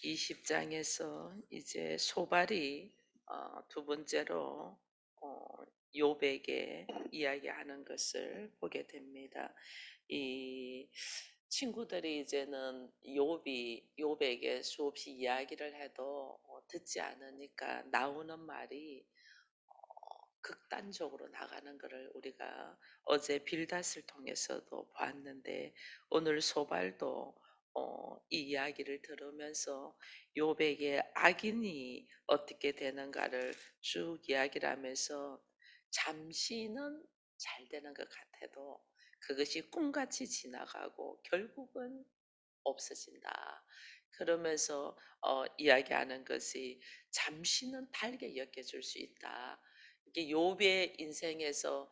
이 10장에서 이제 소발이 두 번째로 어 욥에게 이야기하는 것을 보게 됩니다. 이 친구들이 이제는 욥에게 수없이 이야기를 해도 듣지 않으니까 나오는 말이 극단적으로 나가는 것을 우리가 어제 빌닷을 통해서도 봤는데, 오늘 소발도 이 이야기를 들으면서 욥에게 악인이 어떻게 되는가를 쭉 이야기를 하면서, 잠시는 잘 되는 것 같아도 그것이 꿈같이 지나가고 결국은 없어진다. 그러면서 이야기하는 것이 잠시는 달게 여겨질 수 있다. 이게 욥의 인생에서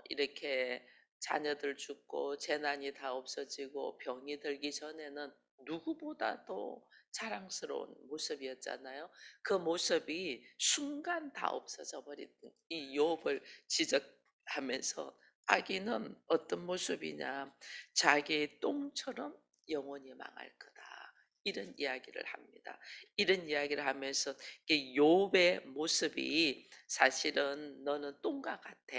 이렇게 자녀들 죽고 재난이 다 없어지고 병이 들기 전에는 누구보다도 자랑스러운 모습이었잖아요. 그 모습이 순간 다 없어져 버린 이 욥을 지적하면서, 악인은 어떤 모습이냐, 자기의 똥처럼 영원히 망할 거다, 이런 이야기를 합니다. 이런 이야기를 하면서 이게 욥의 모습이 사실은 너는 똥과 같아,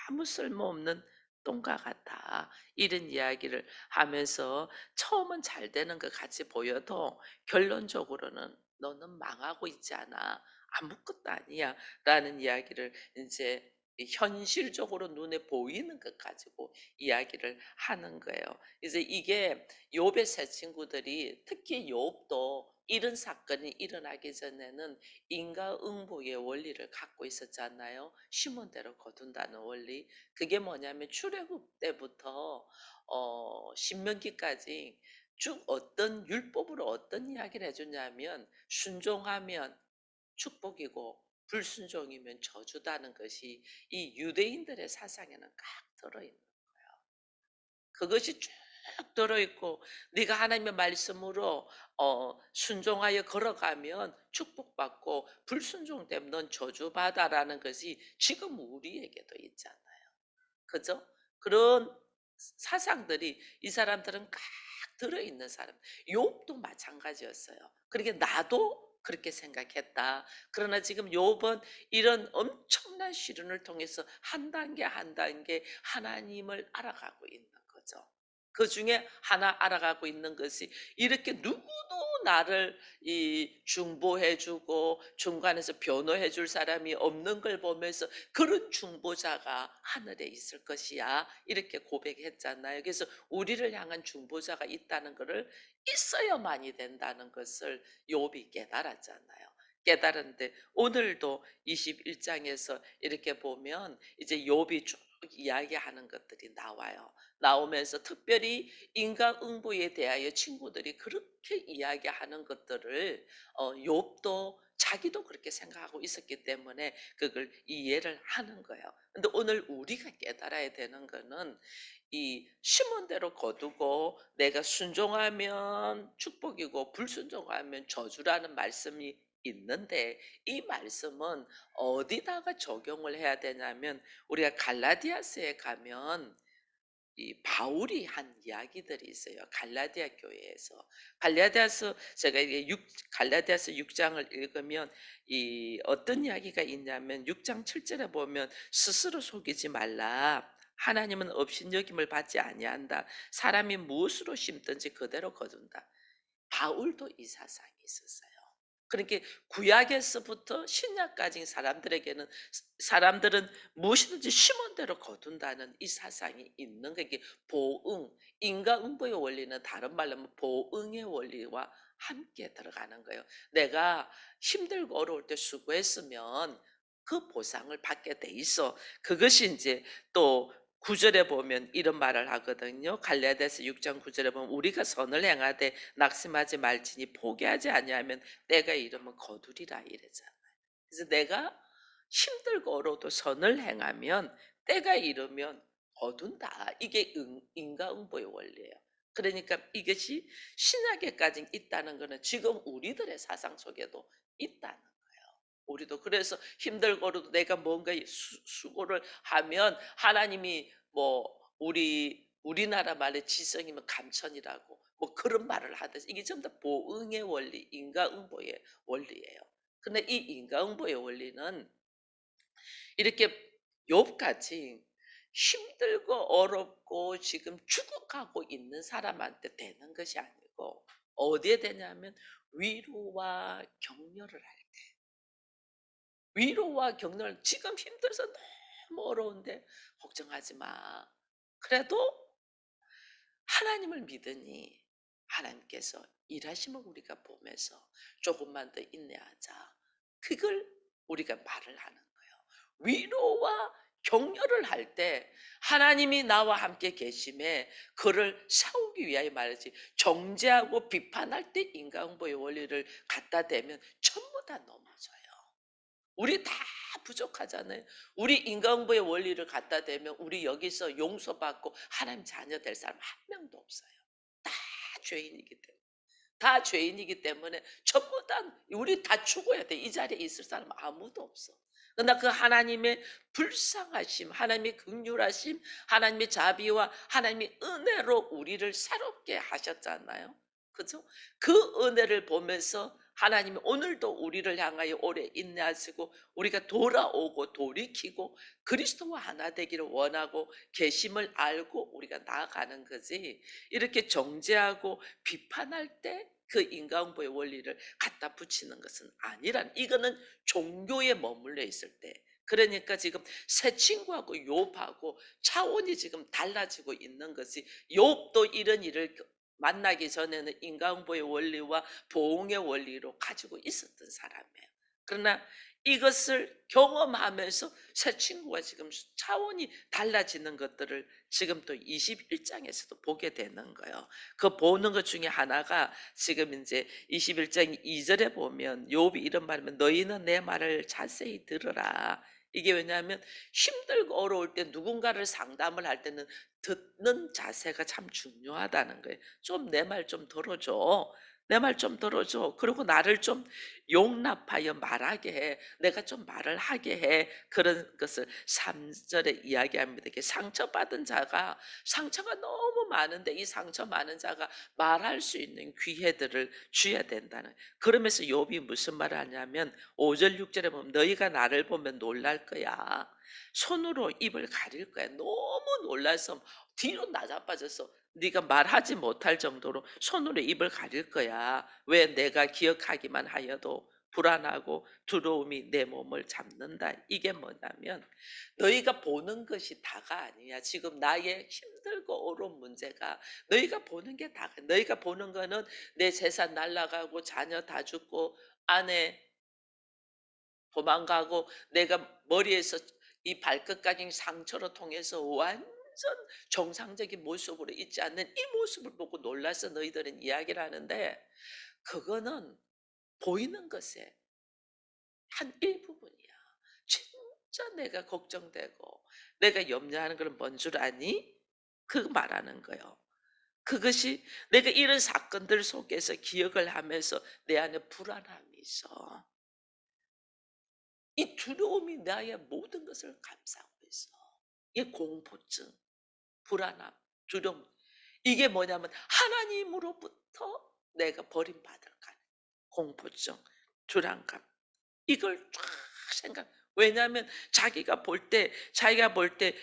아무 쓸모없는 똥과 같아, 이런 이야기를 하면서 처음은 잘 되는 것 같이 보여도 결론적으로는 너는 망하고 있지 않아, 아무것도 아니야 라는 이야기를 이제 현실적으로 눈에 보이는 것 가지고 이야기를 하는 거예요. 이제 이게 욥의 세 친구들이, 특히 욥도 이런 사건이 일어나기 전에는 인과응보의 원리를 갖고 있었잖아요. 심은 대로 거둔다는 원리. 그게 뭐냐면 출애굽 때부터 신명기까지 쭉 어떤 율법으로 어떤 이야기를 해주냐면, 순종하면 축복이고 불순종이면 저주다는 것이 이 유대인들의 사상에는 꽉 들어있는, 그것이 쭉 들어있고, 네가 하나님의 말씀으로 순종하여 걸어가면 축복받고 불순종되면 넌 저주받아라는 것이 지금 우리에게도 있잖아요. 그죠? 그런 사상들이 이 사람들은 꽉 들어있는 사람. 욥도 마찬가지였어요. 그러니까 나도 그렇게 생각했다. 그러나 지금 욥은 이런 엄청난 시련을 통해서 한 단계 한 단계 하나님을 알아가고 있는 거죠. 그 중에 하나 알아가고 있는 것이, 이렇게 누구도 나를 중보해주고 중간에서 변호해줄 사람이 없는 걸 보면서 그런 중보자가 하늘에 있을 것이야, 이렇게 고백했잖아요. 그래서 우리를 향한 중보자가 있다는 것을, 있어야만이 된다는 것을 욥이 깨달았잖아요. 깨달은데 오늘도 21장에서 이렇게 보면 이제 욥이 쭉 이야기하는 것들이 나와요. 나오면서 특별히 인과응보에 대하여 친구들이 그렇게 이야기하는 것들을 욥도 자기도 그렇게 생각하고 있었기 때문에 그걸 이해를 하는 거예요. 근데 오늘 우리가 깨달아야 되는 거는, 이 심은 대로 거두고 내가 순종하면 축복이고 불순종하면 저주라는 말씀이 있는데, 이 말씀은 어디다가 적용을 해야 되냐면, 우리가 갈라디아서에 가면 이 바울이 한 이야기들이 있어요. 갈라디아 교회에서. 제가 이게 갈라디아서 6장을 읽으면 이 어떤 이야기가 있냐면, 6장 7절에 보면 스스로 속이지 말라. 하나님은 업신여김을 받지 아니한다. 사람이 무엇으로 심든지 그대로 거둔다. 바울도 이 사상이 있었어요. 그러니까 구약에서부터 신약까지 사람들은 무엇이든지 심은 대로 거둔다는 이 사상이 있는 거예요. 이게 보응, 인과응보의 원리는 다른 말로 하면 보응의 원리와 함께 들어가는 거예요. 내가 힘들고 어려울 때 수고했으면 그 보상을 받게 돼 있어. 그것이 이제 또 9절에 보면 이런 말을 하거든요. 갈라디아서 6장 9절에 보면 우리가 선을 행하되 낙심하지 말지니 포기하지 아니하면 때가 이르면 거두리라, 이래잖아요. 그래서 내가 힘들고 어려도 선을 행하면 때가 이르면 거둔다. 이게 인과응보의 원리예요. 그러니까 이것이 신약에까지 있다는 것은 지금 우리들의 사상 속에도 있다는 거예요. 우리도 그래서 힘들고도 내가 뭔가 수고를 하면 하나님이 뭐 우리나라 말의 지성이면 감천이라고 뭐 그런 말을 하듯이 이게 전부 다 보응의 원리, 인과응보의 원리예요. 근데 이 인과응보의 원리는 이렇게 욥같이 힘들고 어렵고 지금 죽어가고 있는 사람한테 되는 것이 아니고 어디에 되냐면 위로와 격려를 할 때. 위로와 격려를 지금 힘들어서 너무 어려운데 걱정하지 마. 그래도 하나님을 믿으니 하나님께서 일하심을 우리가 보면서 조금만 더 인내하자. 그걸 우리가 말을 하는 거예요. 위로와 격려를 할 때 하나님이 나와 함께 계심에 그를 세우기 위하여 말이지 정죄하고 비판할 때 인과응보의 원리를 갖다 대면 전부 다 넘어져요. 우리 다 부족하잖아요. 우리 인과응보의 원리를 갖다 대면 우리 여기서 용서받고 하나님 자녀 될 사람 한 명도 없어요. 다 죄인이기 때문에. 다 죄인이기 때문에 전부 다 우리 다 죽어야 돼. 이 자리에 있을 사람 아무도 없어. 그러나 그 하나님의 불쌍하심, 하나님의 긍휼하심, 하나님의 자비와 하나님의 은혜로 우리를 새롭게 하셨잖아요. 그죠? 그 은혜를 보면서 하나님이 오늘도 우리를 향하여 오래 인내하시고 우리가 돌아오고 돌이키고 그리스도와 하나 되기를 원하고 계심을 알고 우리가 나아가는 거지. 이렇게 정죄하고 비판할 때 그 인과응보의 원리를 갖다 붙이는 것은 아니란, 이거는 종교에 머물러 있을 때. 그러니까 지금 새 친구하고 욥하고 차원이 지금 달라지고 있는 것이, 욥도 이런 일을 만나기 전에는 인과응보의 원리와 보응의 원리로 가지고 있었던 사람이에요. 그러나 이것을 경험하면서 새 친구가 지금 차원이 달라지는 것들을 지금 또 21장에서도 보게 되는 거예요. 그 보는 것 중에 하나가 지금 이제 21장 2절에 보면 욥이 이런 말하면 너희는 내 말을 자세히 들으라. 이게 왜냐하면 힘들고 어려울 때 누군가를 상담을 할 때는 듣는 자세가 참 중요하다는 거예요. 좀 내 말 좀 들어줘. 내 말 좀 들어줘. 그리고 나를 좀 용납하여 말하게 해. 내가 좀 말을 하게 해. 그런 것을 3절에 이야기합니다. 이렇게 상처받은 자가, 상처가 너무 많은데 이 상처 많은 자가 말할 수 있는 기회들을 줘야 된다는. 그러면서 욥이 무슨 말을 하냐면 5절 6절에 보면 너희가 나를 보면 놀랄 거야. 손으로 입을 가릴 거야. 너무 놀라서 뒤로 나자빠져서 네가 말하지 못할 정도로 손으로 입을 가릴 거야. 왜? 내가 기억하기만 하여도 불안하고 두려움이 내 몸을 잡는다. 이게 뭐냐면 너희가 보는 것이 다가 아니야. 지금 나의 힘들고 어려운 문제가 너희가 보는 게 다가. 너희가 보는 거는 내 재산 날라가고 자녀 다 죽고 아내 도망가고 내가 머리에서 이 발끝까지 상처로 통해서 완전 정상적인 모습으로 있지 않는 이 모습을 보고 놀라서 너희들은 이야기를 하는데, 그거는 보이는 것의 한 일부분이야. 진짜 내가 걱정되고 내가 염려하는 건 뭔 줄 아니? 그 말하는 거예요. 그것이 내가 이런 사건들 속에서 기억을 하면서 내 안에 불안함이 있어. 이 두려움이 나의 모든 것을 감싸고 있어. 이게 공포증, 불안함, 두려움. 이게 뭐냐면 하나님으로부터 내가 버림받을까. 공포증, 불안감. 이걸 쫙 생각. 왜냐하면 자기가 볼 때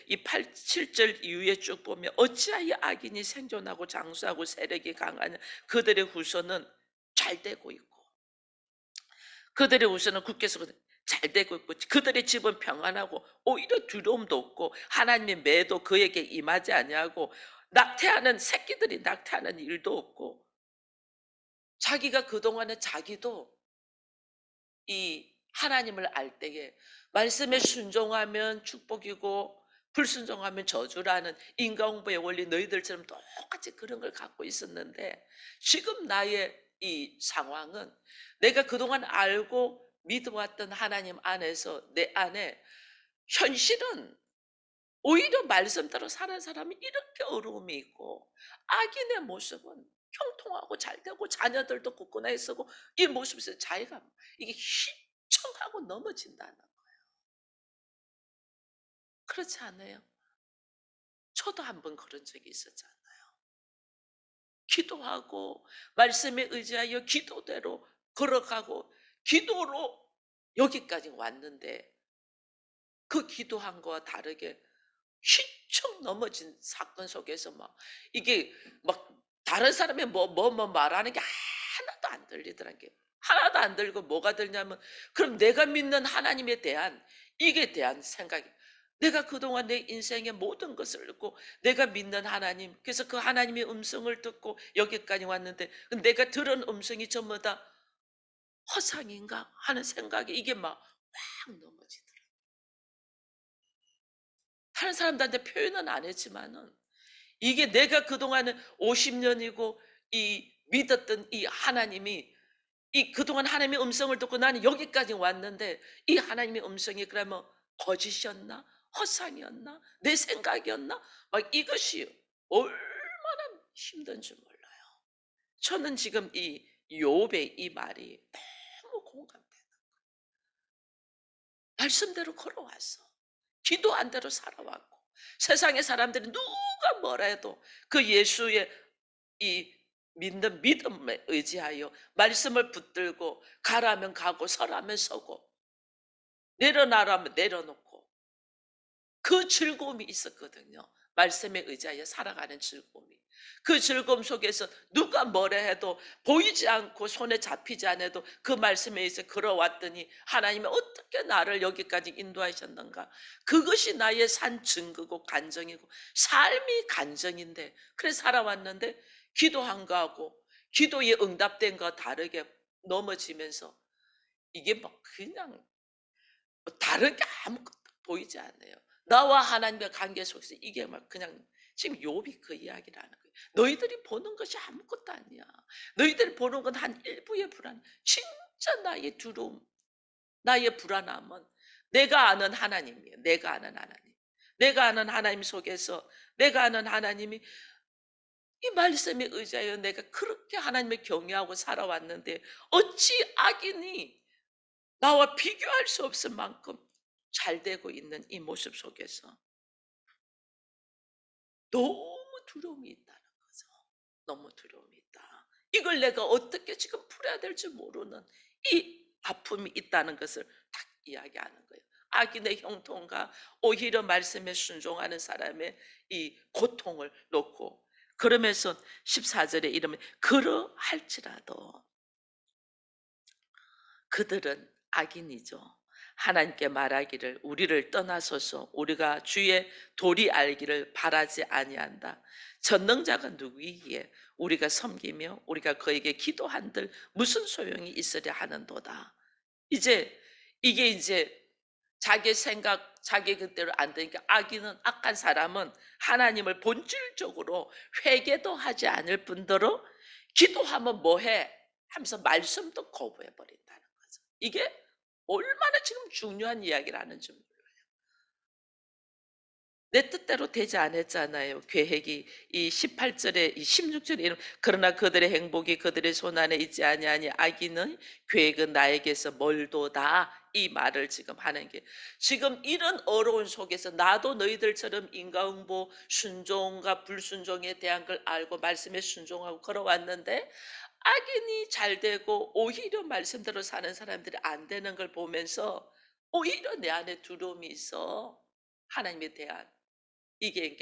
이 8, 7절 이후에 쭉 보면 어찌하여 악인이 생존하고 장수하고 세력이 강하냐. 그들의 후손은 잘 되고 있고 그들의 우선은 국께서 잘 되고 있고 그들의 집은 평안하고 오히려 두려움도 없고 하나님의 매도 그에게 임하지 아니하고 낙태하는 새끼들이 낙태하는 일도 없고, 자기가 그동안에 자기도 이 하나님을 알 때에 말씀에 순종하면 축복이고 불순종하면 저주라는 인과응보의 원리 너희들처럼 똑같이 그런 걸 갖고 있었는데, 지금 나의 이 상황은 내가 그동안 알고 믿어왔던 하나님 안에서 내 안에 현실은 오히려 말씀대로 사는 사람이 이렇게 어려움이 있고 악인의 모습은 형통하고 잘 되고 자녀들도 굳건하게 쓰고 이 모습에서 자기가 이게 휘청하고 넘어진다는 거. 그렇지 않아요? 저도 한번 그런 적이 있었잖아요. 기도하고 말씀에 의지하여 기도대로 걸어가고 기도로 여기까지 왔는데 그 기도한 거와 다르게 휘청 넘어진 사건 속에서 막 이게 막 다른 사람이 말하는 게 하나도 안 들리더란 게 하나도 안 들리고 뭐가 들냐면 그럼 내가 믿는 하나님에 대한 이게 대한 생각이 내가 그동안 내 인생의 모든 것을 듣고 내가 믿는 하나님 그래서 그 하나님의 음성을 듣고 여기까지 왔는데 내가 들은 음성이 전부 다 허상인가 하는 생각이 이게 막 확 넘어지더라. 다른 사람들한테 표현은 안 했지만은 이게 내가 그동안은 50 년이고 이 믿었던 이 하나님이 이 그동안 하나님의 음성을 듣고 나는 여기까지 왔는데 이 하나님의 음성이 그러면 거짓이었나? 허상이었나? 내 생각이었나? 막 이것이 얼마나 힘든지 몰라요. 저는 지금 이 욥의 이 말이 너무 공감돼요. 말씀대로 걸어왔어. 기도한 대로 살아왔고 세상의 사람들이 누가 뭐라 해도 그 예수의 이 믿는 믿음에 의지하여 말씀을 붙들고 가라면 가고 서라면 서고 내려놔라면 내려놓고 그 즐거움이 있었거든요. 말씀에 의지하여 살아가는 즐거움이. 그 즐거움 속에서 누가 뭐라 해도 보이지 않고 손에 잡히지 않아도 그 말씀에 의해서 걸어왔더니 하나님이 어떻게 나를 여기까지 인도하셨는가. 그것이 나의 산 증거고 간정이고 삶이 간정인데 그래 살아왔는데 기도한 거하고 기도에 응답된 거와 다르게 넘어지면서 이게 막 그냥 다른 게 아무것도 보이지 않아요. 나와 하나님의 관계 속에서 이게 막 그냥 지금 욥이 그 이야기를 하는 거예요. 너희들이 보는 것이 아무것도 아니야. 너희들이 보는 건 한 일부의 불안. 진짜 나의 두려움, 나의 불안함은 내가 아는 하나님이에요. 내가 아는 하나님. 내가 아는 하나님 속에서 내가 아는 하나님이 이 말씀에 의지하여 내가 그렇게 하나님을 경외하고 살아왔는데 어찌 악인이 나와 비교할 수 없을 만큼 잘 되고 있는 이 모습 속에서 너무 두려움이 있다는 거죠. 너무 두려움이 있다. 이걸 내가 어떻게 지금 풀어야 될지 모르는 이 아픔이 있다는 것을 딱 이야기하는 거예요. 악인의 형통과 오히려 말씀에 순종하는 사람의 이 고통을 놓고 그러면서 14절에 이르면 그러할지라도 그들은 악인이죠. 하나님께 말하기를 우리를 떠나소서 우리가 주의 도리 알기를 바라지 아니한다. 전능자가 누구이기에 우리가 섬기며 우리가 그에게 기도한들 무슨 소용이 있으랴 하는도다. 이제 이게 이제 자기 생각 자기 그대로 안 되니까 악인은 악한 사람은 하나님을 본질적으로 회개도 하지 않을 뿐더러 기도하면 뭐해? 하면서 말씀도 거부해 버린다는 거죠. 이게 얼마나 지금 중요한 이야기를 하는지 몰라요. 내 뜻대로 되지 않았잖아요. 계획이 이 18절에 이 16절에 이르 그러나 그들의 행복이 그들의 손안에 있지 아니하니 악인의 계획은 나에게서 멀도다. 이 말을 지금 하는 게 지금 이런 어려운 속에서 나도 너희들처럼 인과응보 순종과 불순종에 대한 걸 알고 말씀에 순종하고 걸어왔는데 악인이 잘 되고 오히려 말씀대로 사는 사람들이 안 되는 걸 보면서 오히려 내 안에 두려움이 있어. 하나님에 대한. 이게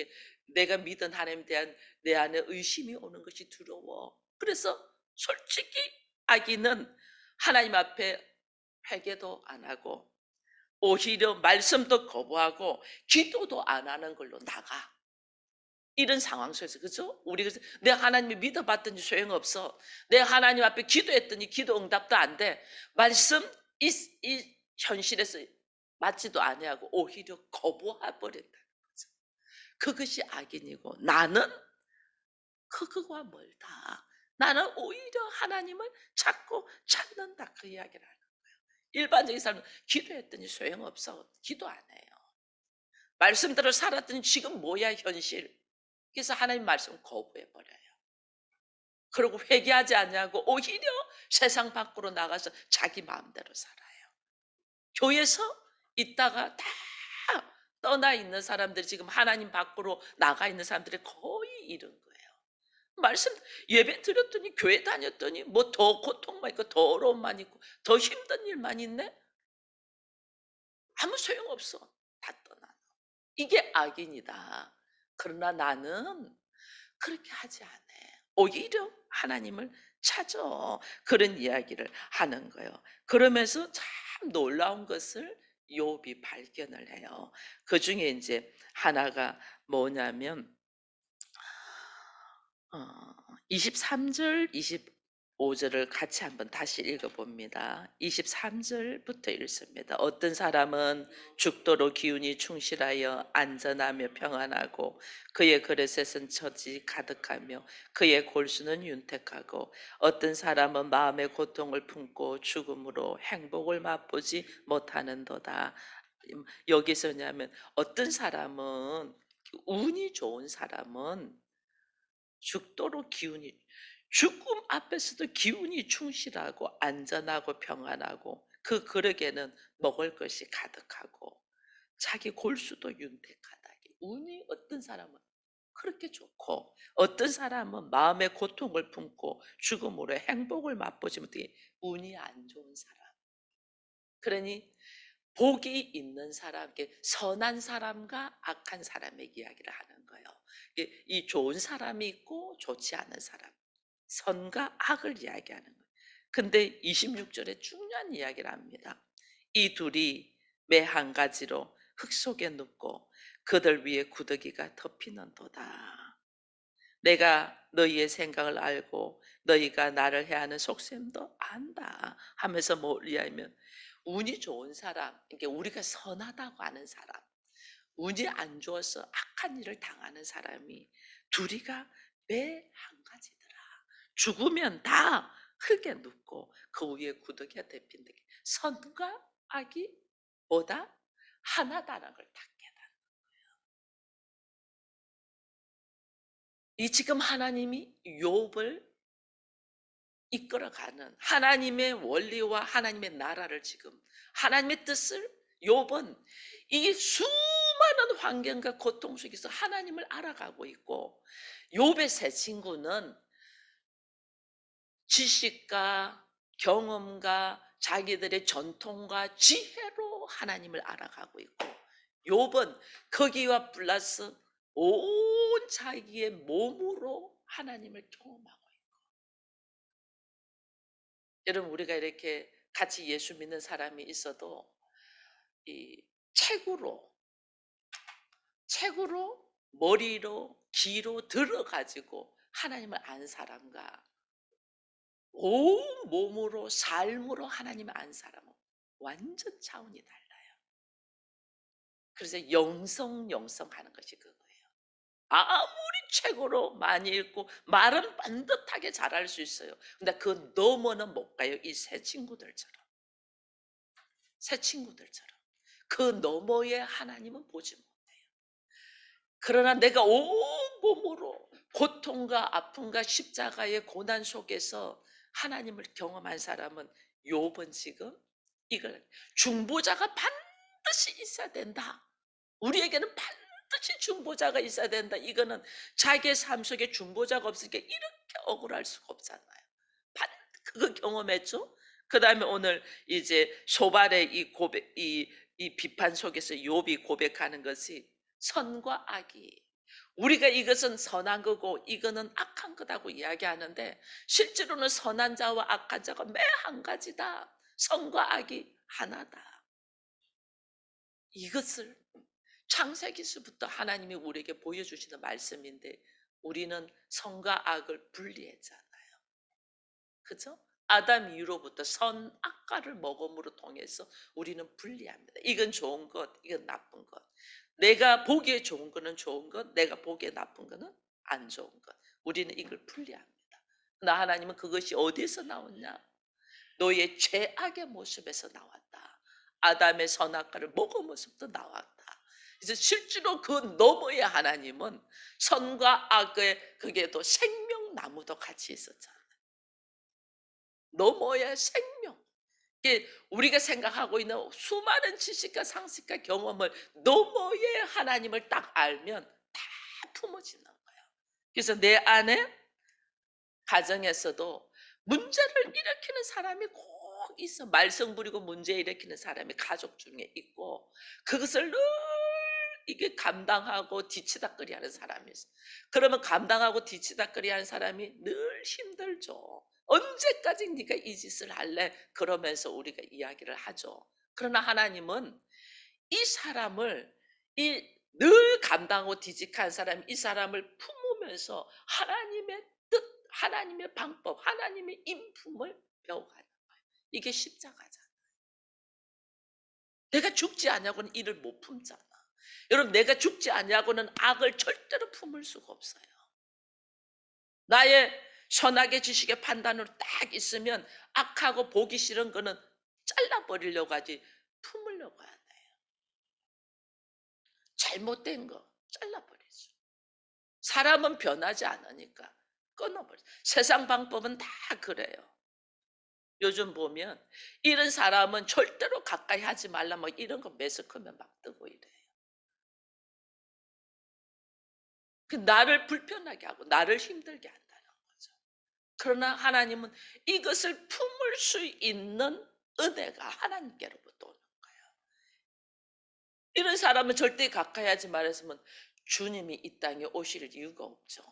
내가 믿은 하나님에 대한 내 안에 의심이 오는 것이 두려워. 그래서 솔직히 악인은 하나님 앞에 회개도 안 하고 오히려 말씀도 거부하고 기도도 안 하는 걸로 나가. 이런 상황 속에서 그죠? 우리 그래서 내 하나님을 믿어봤더니 소용없어. 내 하나님 앞에 기도했더니 기도 응답도 안 돼. 말씀 이 현실에서 맞지도 아니하고 오히려 거부해 버린다. 그것이 악인이고 나는 그거와 멀다. 나는 오히려 하나님을 찾고 찾는다. 그 이야기를 하는 거예요. 일반적인 사람은 기도했더니 소용없어. 기도 안 해요. 말씀대로 살았더니 지금 뭐야 현실. 그래서 하나님 말씀 거부해 버려요. 그리고 회개하지 않냐고 오히려 세상 밖으로 나가서 자기 마음대로 살아요. 교회에서 있다가 다 떠나 있는 사람들이 지금 하나님 밖으로 나가 있는 사람들이 거의 이런 거예요. 말씀 예배 드렸더니 교회 다녔더니 뭐 더 고통만 있고 더 어려움만 있고 더 힘든 일만 있네? 아무 소용없어. 다 떠나. 이게 악인이다. 그러나 나는 그렇게 하지 않아. 오히려 하나님을 찾아. 그런 이야기를 하는 거예요. 그러면서 참 놀라운 것을 욥이 발견을 해요. 그중에 인제 하나가 뭐냐면 어 23 절, 25 절을 같이 한번 다시 읽어 봅니다. 23 절부터 읽습니다. "어떤 사람은 죽도록 기운이 충실하여 안전하며 평안하고 그의 그릇에선 젖이 가득하며 그의 골수는 윤택하고 어떤 사람은 마음의 고통을 품고 죽음으로 행복을 맛보지 못하는도다." 여기서냐면 어떤 사람은 운이 좋은 사람은 죽도록 기운이 죽음 앞에서도 기운이 충실하고 안전하고 평안하고 그 그릇에는 먹을 것이 가득하고 자기 골수도 윤택하다. 운이 어떤 사람은 그렇게 좋고 어떤 사람은 마음의 고통을 품고 죽음으로 행복을 맛보지 못해 운이 안 좋은 사람. 그러니 복이 있는 사람, 이렇게 선한 사람과 악한 사람의 이야기를 하는 거예요. 이게 이 좋은 사람이 있고 좋지 않은 사람, 선과 악을 이야기하는 거예요. 근데 26 절에 중요한 이야기를 합니다. 이 둘이 매 한 가지로 흙 속에 눕고 그들 위에 구더기가 덮이는도다. 내가 너희의 생각을 알고 너희가 나를 해하는 속셈도 안다 하면서 뭘 이야기하면 운이 좋은 사람, 이게 우리가 선하다고 하는 사람, 운이 안 좋아서 악한 일을 당하는 사람이 둘이가 매 한 가지더라. 죽으면 다 흙에 눕고 그 위에 구더기가 덮인다. 선과 악이 뭐다? 하나다라는 걸 다 깨달아. 이 지금 하나님이 욥을 이끌어가는 하나님의 원리와 하나님의 나라를 지금 하나님의 뜻을 욥은 이 수많은 환경과 고통 속에서 하나님을 알아가고 있고 욥의 세 친구는 지식과 경험과 자기들의 전통과 지혜로 하나님을 알아가고 있고 욥은 거기와 플러스 온 자기의 몸으로 하나님을 경험하고 여러분 우리가 이렇게 같이 예수 믿는 사람이 있어도 이 책으로 책으로 머리로 귀로 들어 가지고 하나님을 아는 사람과 온 몸으로 삶으로 하나님을 아는 사람은 완전 차원이 달라요. 그래서 영성하는 것이 그거예요. 아무리 책으로 많이 읽고 말은 반듯하게 잘할 수 있어요. 근데 그 너머는 못 가요. 이 새 친구들처럼. 새 친구들처럼. 그 너머에 하나님은 보지 못해요. 그러나 내가 온몸으로 고통과 아픔과 십자가의 고난 속에서 하나님을 경험한 사람은 욥은 지금 이걸 중보자가 반드시 있어야 된다. 우리에게는 반드시 중보자가 있어야 된다. 이거는 자기의 삶 속에 중보자가 없으니까 이렇게 억울할 수가 없잖아요. 반 그거 경험했죠? 그다음에 오늘 이제 소발의 이 고백 이 비판 속에서 욥이 고백하는 것이 선과 악이 우리가 이것은 선한 거고 이거는 악한 거다고 이야기하는데 실제로는 선한 자와 악한 자가 매 한 가지다. 선과 악이 하나다. 이것을 창세기서부터 하나님이 우리에게 보여주시는 말씀인데 우리는 선과 악을 분리했잖아요. 그죠? 아담 이후로부터 선악과를 먹음으로 통해서 우리는 분리합니다. 이건 좋은 것, 이건 나쁜 것. 내가 보기에 좋은 거는 좋은 것, 내가 보기에 나쁜 거는 안 좋은 것. 우리는 이걸 분리합니다. 나 하나님은 그것이 어디에서 나왔냐? 너의 죄악의 모습에서 나왔다. 아담의 선악과를 먹음으로부터 나왔다. 그래서 실제로 그 너머의 하나님은 선과 악의 그게도 생명나무도 같이 있었잖아요. 너머의 생명. 이게 우리가 생각하고 있는 수많은 지식과 상식과 경험을 너머의 하나님을 딱 알면 다 품어지는 거예요. 그래서 내 안에 가정에서도 문제를 일으키는 사람이 꼭 있어. 말썽 부리고 문제 일으키는 사람이 가족 중에 있고, 그것을 늘 이게 감당하고 뒤치다꺼리하는 사람이 있어. 그러면 감당하고 뒤치다꺼리하는 사람이 늘 힘들죠. "언제까지 네가 이 짓을 할래?" 그러면서 우리가 이야기를 하죠. 그러나 하나님은 이 사람을, 이 늘 감당하고 뒤직한 사람, 이 사람을 품으면서 하나님의 뜻, 하나님의 방법, 하나님의 인품을 배워가는 거예요. 이게 십자가잖아. 내가 죽지 않냐고는 이를 못 품잖아. 여러분, 내가 죽지 않냐고는 악을 절대로 품을 수가 없어요. 나의 선악의 지식의 판단으로 딱 있으면 악하고 보기 싫은 거는 잘라버리려고 하지 품으려고 안 해요. 잘못된 거 잘라버리죠. 사람은 변하지 않으니까 끊어버려. 세상 방법은 다 그래요. 요즘 보면 이런 사람은 절대로 가까이 하지 말라 뭐 이런 거 매스컴에 막 뜨고 이래요. 그 나를 불편하게 하고 나를 힘들게 한다는 거죠. 그러나 하나님은 이것을 품을 수 있는 은혜가 하나님께로부터 오는 거예요. 이런 사람은 절대 가까이 하지 말았으면 주님이 이 땅에 오실 이유가 없죠.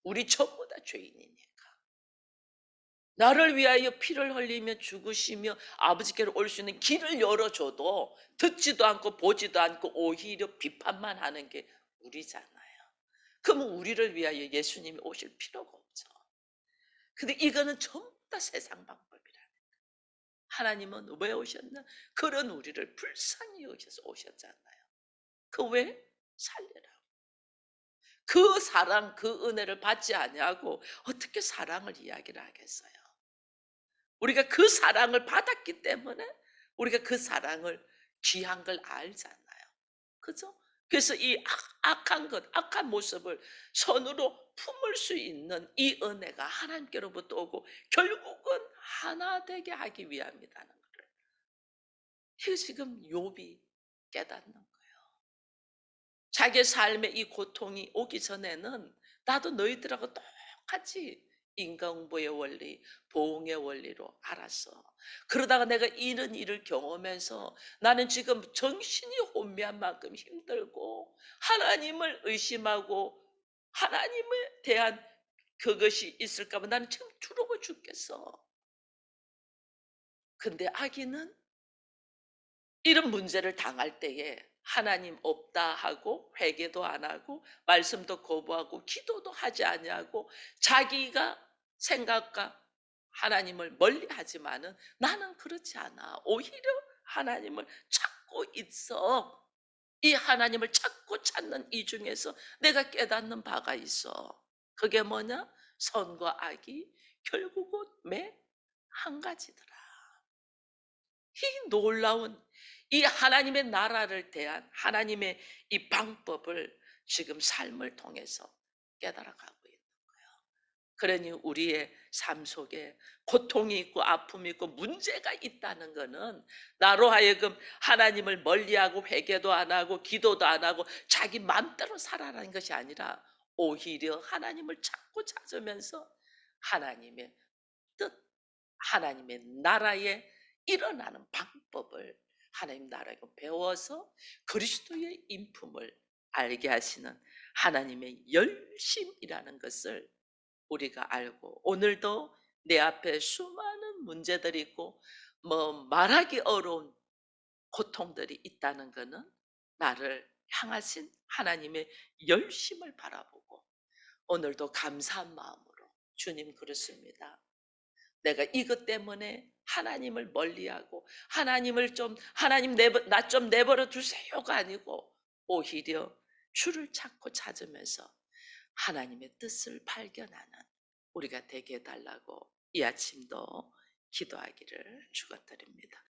우리 전부 다 죄인이니까. 나를 위하여 피를 흘리며 죽으시며 아버지께로 올 수 있는 길을 열어줘도 듣지도 않고 보지도 않고 오히려 비판만 하는 게 우리잖아요. 그러면 우리를 위하여 예수님이 오실 필요가 없죠. 근데 이거는 전부 다 세상 방법이라. 하나님은 왜 오셨나? 그런 우리를 불쌍히 여기셔서 오셨잖아요. 그 왜? 살리라고. 그 사랑, 그 은혜를 받지 아니하고 어떻게 사랑을 이야기를 하겠어요? 우리가 그 사랑을 받았기 때문에 우리가 그 사랑을 귀한 걸 알잖아요. 그죠? 그래서 이 악한 것, 악한 모습을 선으로 품을 수 있는 이 은혜가 하나님께로부터 오고 결국은 하나 되게 하기 위함이라는 거를. 이거 지금 욥이 깨닫는 거예요. 자기의 삶의 이 고통이 오기 전에는 나도 너희들하고 똑같이 인과응보의 원리, 보응의 원리로 알았어. 그러다가 내가 이런 일을 경험해서 나는 지금 정신이 혼미한 만큼 힘들고 하나님을 의심하고 하나님에 대한 그것이 있을까 봐 나는 지금 두려워 죽겠어. 근데 아기는 이런 문제를 당할 때에 하나님 없다 하고 회개도 안 하고 말씀도 거부하고 기도도 하지 아니하고 자기가 생각과 하나님을 멀리하지만은 나는 그렇지 않아. 오히려 하나님을 찾고 있어. 이 하나님을 찾고 찾는 이 중에서 내가 깨닫는 바가 있어. 그게 뭐냐? 선과 악이 결국은 매 한 가지더라. 이 놀라운 이 하나님의 나라를 대한 하나님의 이 방법을 지금 삶을 통해서 깨달아가고 있는 거예요. 그러니 우리의 삶 속에 고통이 있고 아픔이 있고 문제가 있다는 것은 나로 하여금 하나님을 멀리하고 회개도 안 하고 기도도 안 하고 자기 마음대로 살아라는 것이 아니라 오히려 하나님을 찾고 찾으면서 하나님의 뜻, 하나님의 나라에 일어나는 방법을 하나님 나라에 배워서 그리스도의 인품을 알게 하시는 하나님의 열심이라는 것을 우리가 알고, 오늘도 내 앞에 수많은 문제들이 있고 뭐 말하기 어려운 고통들이 있다는 것은 나를 향하신 하나님의 열심을 바라보고 오늘도 감사한 마음으로 주님 그렇습니다. 내가 이것 때문에 하나님을 멀리하고 하나님을 좀 하나님 나 좀 내버려 두세요가 아니고 오히려 주를 찾고 찾으면서 하나님의 뜻을 발견하는 우리가 되게 해달라고 이 아침도 기도하기를 축원드립니다.